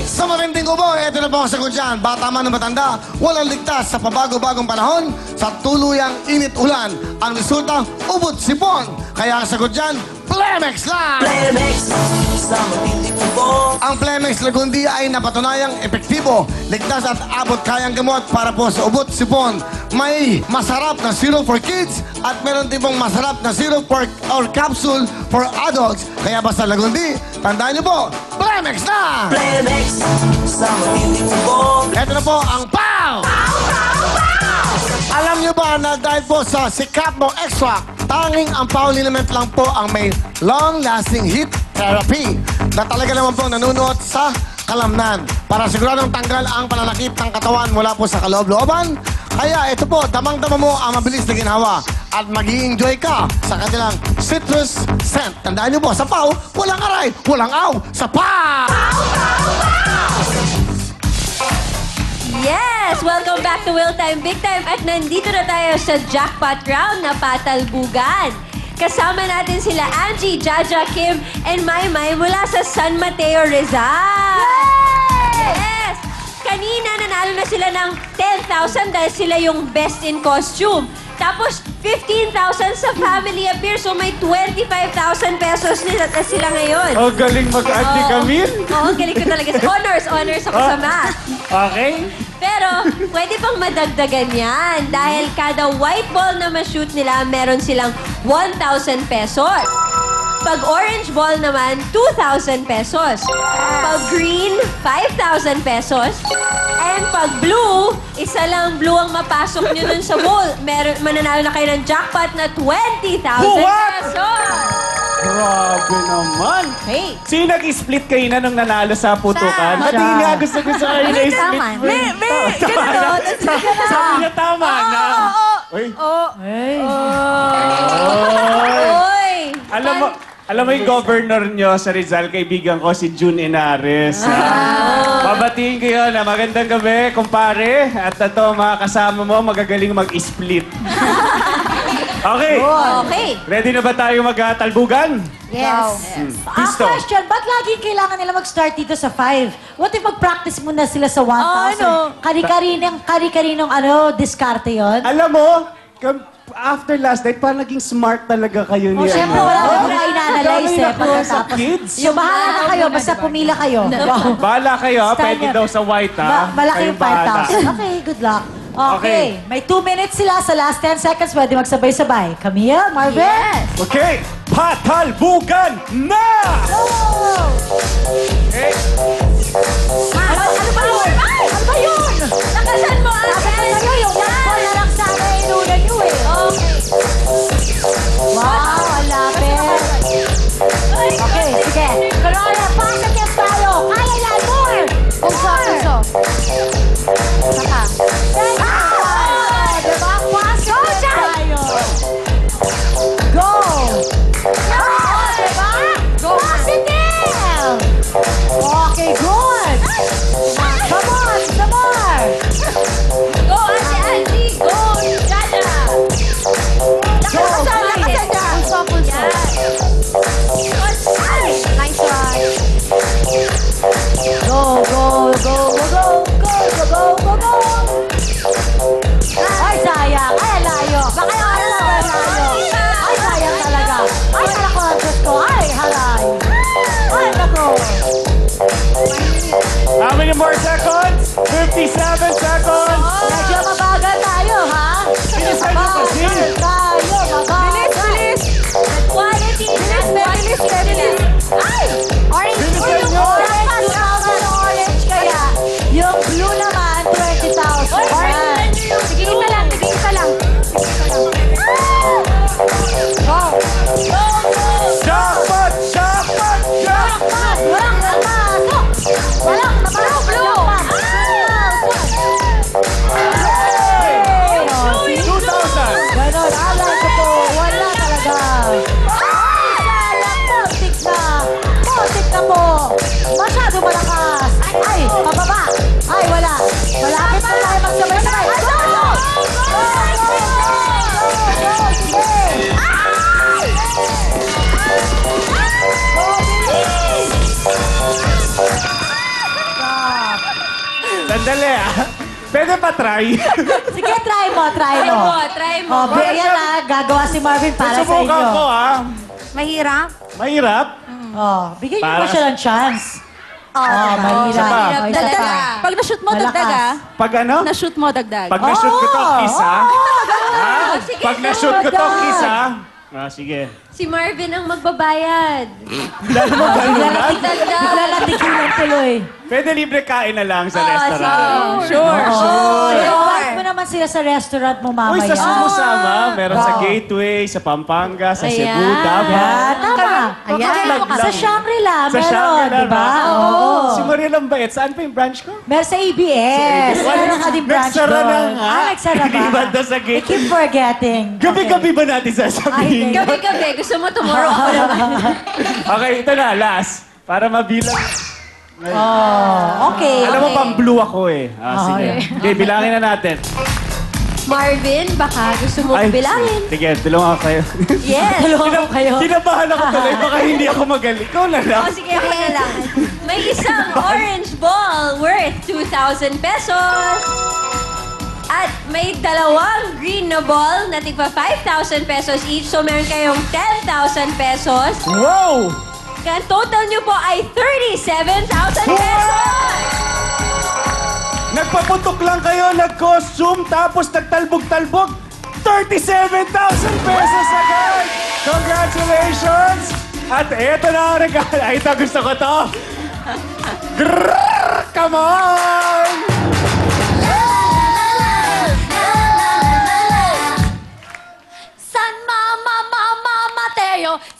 Sa matinding ubo, ito na po ang sagot dyan. Bata man o matanda, walang ligtas sa pabago-bagong panahon. Sa tuluyang init ulan, ang resulta, ubod sipon. Kaya ang sagot dyan, Plemex lang! Plemex sa matinding ubo. Ang Plemex Lagundia ay napatunayang epektibo, ligtas at abot kayang gamot para po sa ubot sipon. May masarap na syrup for kids at meron din pong masarap na syrup or capsule for adults. Kaya basta Lagundi, tandaan niyo po, Plemex na! Plemex sa matinding ubo. Ito na po ang POW! Alam niyo ba na dahil po sa sikap mo extra, tanging ang POW liniment lang po ang may long-lasting heat therapy na talaga naman po nanunuot sa kalamnan para siguradong tanggal ang pananakit ng katawan mula po sa kaloob-looban. Kaya ito po, damang-dama mo ang mabilis na ginhawa at mag-i-enjoy ka sa kanilang citrus scent. Tandaan niyo po, sa POW, walang aray, walang aw, sa POW! Yes! Welcome back to Will Time Big Time at nandito na tayo sa jackpot round na patalbugan. Kasama natin sila Angie, Jaja, Kim, and Maymay mula sa San Mateo, Rizal! Yes! Kanina nanalo na sila ng 10,000 dahil sila yung best in costume. Tapos 15,000 sa family appear. So may 25,000 pesos na sila ngayon. Oh, galing mag-add ni Camille. Oo, galing ko talaga. Honors ako sa math. Okay. Pero, pwede pang madagdagan yan. Dahil kada white ball na ma-shoot nila, meron silang 1,000 pesos. Pag orange ball naman, 2,000 pesos. Pag green, 5,000 pesos. And pag blue, isa lang blue ang mapasok nyo dun sa bowl. Mananalo na kayo ng jackpot na 20,000 pesos. Grabe naman. Hey. Sino nag-split kayo na nung nanalo sa putukan? Hindi nga gusto kayo na split. Sabi niya tama na. Uy. Alam mo yung governor nyo sa Rizal, kaibigan ko si June Henares. Babatiin ko yun. Magandang gabi, kumpare. At ito, mga kasama mo, magagaling mag-split. Okay. Okay. Ready na ba tayo mag-talbugan? Yes. Pisto. Question, ba't lagi kailangan nila mag-start dito sa 5? What if mag-practice muna sila sa 1,000? Kari-karinong diskarte yun? Alam mo, after last night, parang naging smart talaga kayo niya. Siyempre, wala na mga ina-analyze Dami na po sa pagkatapos. kids. So, bahala na kayo, basta pumila kayo. Bahala kayo, Style pwede niya. daw sa white, ha? Malaki Kayong yung bahala. 5,000. Okay, good luck. Okay. Okay. May 2 minutes sila sa last 10 seconds. Pwede magsabay-sabay. Camille, Marvin? Yes. Okay, patalbugan na! Okay. Ano ba yun? Ano ba yun? Nakasan mo, Sabi ko sa'yo, yung ball na lang sana inuna nyo eh. Wow, ang lapit. Okay, sige. Corona, positive tayo. Kaya yan, more! Puso. Saka. Diba? Positive tayo. Go! Diba? Positive! Okay, good! Come on, some more! Go, Angie! Go, Jaja! Go, pulso. Nice try. Go! Ay, sayang. Ay, layo. Baka yung layo. Ay, sayang talaga. Ay, nako, Diyos ko. Ay, halay. Ay, nako. How many more seconds? 57 seconds! Medyo mabagal tayo, ha? Bilisan niyo kasi. Mabagal. Bilis. Quality. Bilis. Ay! Orange. Bilisan Yung niyo. orange kaya. Yung blue naman, 20,000. Sige, isa lang. Go! Jackpot! Walang napasok! Walang napasok! Blue! 2,000! Ganon. Sandali Pwede pa try? Sige, try mo. Try mo. Oh, ayan na, gagawa si Marvin para sa Susubukan inyo. ko Mahirap? Mahirap? Oh, bigyan niyo Para- pa siya ng chance. Mahirap. Isa pa. Oh, isa Talaga. pa. Pag na-shoot mo, Malakas. dagdag ah. Pag ano? Na-shoot mo, dagdag. Pag na-shoot ko to, isa. Sige, Pag na-shoot ko to, dagdag. isa. Sige. Si Marvin ang magbabayad. Dahil mo ba yun? Wala na tigilan tuloy. Pwede libre kain na lang sa restaurant. Sure. Oh, invite mo naman sila sa restaurant mo mamaya. Uy, sa Sumusama, meron sa Gateway, sa Pampanga, sa Cebu, Ayan. Davao. Yan, tama. Kakaplag lang. Sa Shangri-La, Sa meron, Shangri-La, di ba? no? Oo. Si Maria Lambait, saan pa yung branch ko? Meron sa ABS. Meron ka din branch Nagsara na doon. nga. Nagsara ba? Iniwan daw sa I gate. keep forgetting. Gabi-gabi ba natin sasabihin? Ay, Gabi-gabi. Gusto mo tomorrow ako naman. Okay, ito na, last. Para mabilang. Oh, okay. Alam mo, okay. pang blue ako eh. Sige. yeah. Okay, bilangin na natin. Marvin, baka gusto mo bilangin. Sige, tulungan ako kayo. Yes. Tulungan ko kayo. Kinabahan ako tuloy, baka hindi ako magaling. Ikaw na lang. O sige, ako na lang. May isang orange ball worth 2,000 pesos. At may dalawang green na ball na tigpa 5,000 pesos each. So meron kayong 10,000 pesos. Wow! Kaya ang total nyo po ay 37,000 pesos! Nagpaputok lang kayo, nag-costume, tapos nagtalbog-talbog. 37,000 pesos agad! Congratulations! At eto na ang regalo. Ay, ito, gusto ko to. Grrrr! Come on!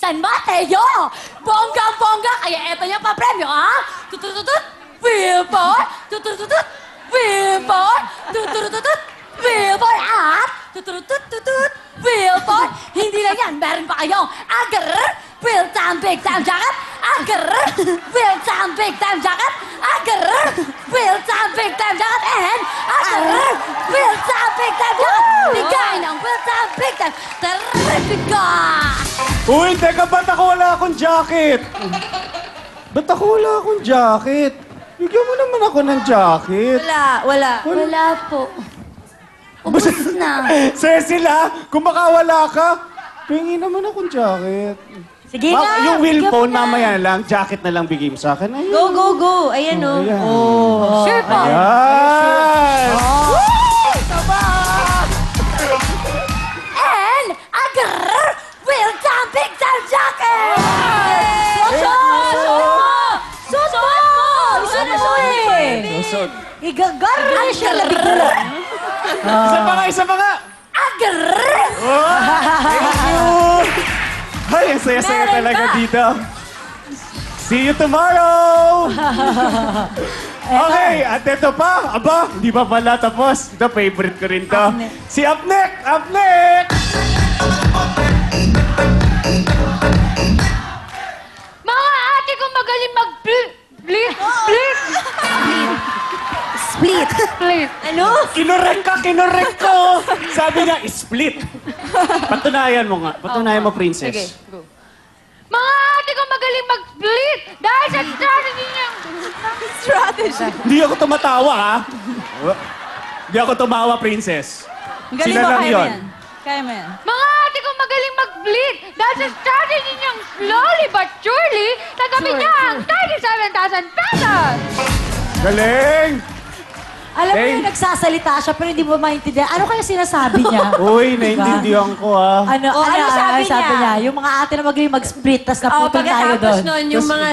San Mateo! Bonggang-bongga! Kaya eto yung pa-premyo, ha? Tutututut! Billboard! Tutututut! Billboard! Tutututut! Billboard! At tutututut! Billboard! Hindi lang yan, meron pa kayong agar! Real time, big time jacket! Agar! Real time, big time jacket! Agar! Real time, big time jacket! And agar! Real time, big time jacket! Bigay ng real time, big time! Terrific ka! Uy, teka, ba't ako wala akong jacket? Ba't ako wala akong jacket? Bigyan mo naman ako ng jacket. Wala po. Ubus na. Cecil, kung baka wala ka, pingi naman akong jacket. Sige nga. Yung wheel bigyan phone, mo na. mamaya na lang, jacket na lang bigay mo sa akin. Ayun. Go, go, go. Ayan o. Ayan. Sure po. Ayan! And agar! Real time, big time jacket! Suot mo! Usod. Igagar na siya labig mo. Isa pa nga! Agar! Thank you! Ay, ang saya-saya Meron talaga pa. dito. See you tomorrow! Okay, at ito pa. Aba, hindi pa pala tapos. Ito, favorite ko rin to. Si Upnek! Upnek! Mga ate kong magaling mag-split. Ano? Kinorek ko! Sabi niya, split. Patunayan mo nga. Patunayan mo, princess. Okay, go. Mga ate kong magaling mag-split dahil sa strategy niya. Strategy. Hindi ako tumatawa, ha? Hindi ako tumawa, princess. Galing Sila mo, lang kaya mo yun. yan. Kaya mo yan. Mga ate kong magaling mag-split dahil sa strategy niyang slowly but surely tagapin niya ang 37,000 pesos. Galing! Alam mo Hey. yung nagsasalita siya pero hindi mo maintindihan. Ano kaya sinasabi niya? Uy, naintindihan ko, ha? Ano ano sabi niya? Yung mga ate na magaling mag-split, tas Oh, naputol tayo pagkatapos doon. nun, yung mga...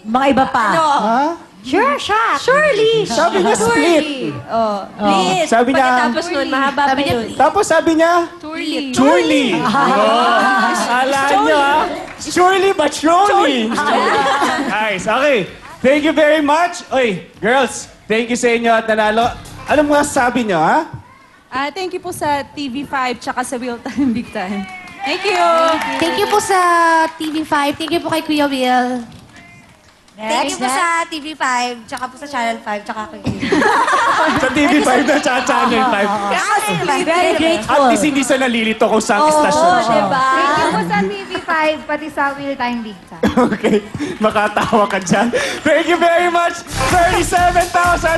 Mga iba pa. Ano? Ha? Sure shot. Surely. Sabi niya split. Oh, please. Sabi niya- Pagkatapos nun, mahaba pa yun. Tapos sabi niya, Surely. surely. Ala niyo, ha? Surely but surely. Nice, okay. Thank you very much. Oy, girls, thank you sa inyo at nanalo. Ano mga sabi niyo, ha? Thank you po sa TV5 tsaka sa Real Time Big Time. Thank you. Thank you po sa TV5. Thank you po kay Kuya Will. Thank you po sa TV5, tsaka po sa Channel 5, tsaka kay Kuya. Sa TV5 na tsaka Channel 5. Very At grateful. least hindi sa nalilito kung saan Oo, istasyon siya. diba? Thank you po sa TV5. TV5, pati sa Will Time Big Time. Okay, makatawa ka dyan. Thank you very much. 37,000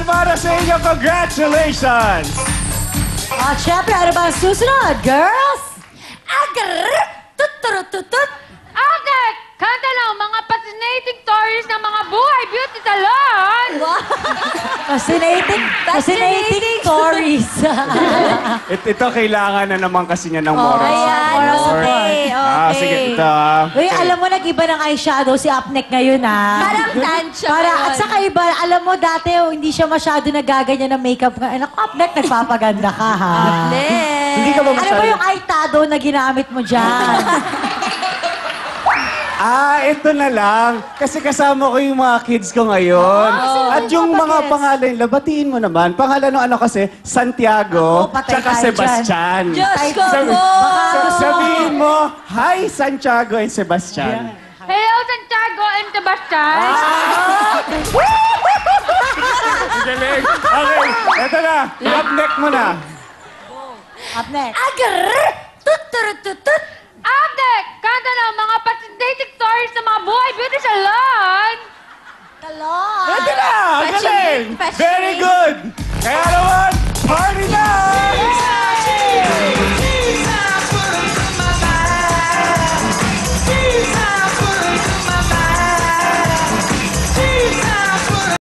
para sa inyo. Congratulations! At syempre, ano ba ang susunod, girls? Agar! Tut-tut-tut-tut! Agad! Kanta lang mga fascinating stories ng mga buhay beauty salon! Fascinating stories. Ito kailangan na naman kasi niya ng moral Ayan, support. okay, okay. Sige, ito. Uy, alam mo, nag-iba ng eyeshadow si Upneck ngayon, ha? Parang tansya At saka iba, alam mo, dati hindi siya masyado nagaganyan ng makeup. Anak, Upneck, nagpapaganda ka, ha? Hindi ka ba Ano ba masyado? yung eyeshadow na ginamit mo dyan? Ito na lang. Kasi kasama ko yung mga kids ko ngayon. At yung mga pangalan nila, batiin mo naman. Pangalan ng ano kasi, Santiago, patay tsaka tayo Sebastian. Diyos ko Sabi- po! Sabihin mo, hi Santiago and Sebastian. Hello, Santiago and Sebastian! Galing. Okay, eto na. Up neck mo na. Upneck. Agar! Tut-tut-tut-tut! Agad! Kanta lang mga fascinating stories ng mga buhay beauty salon! Talon! Ito na. Galing. Fascinating. Very good. Kaya naman,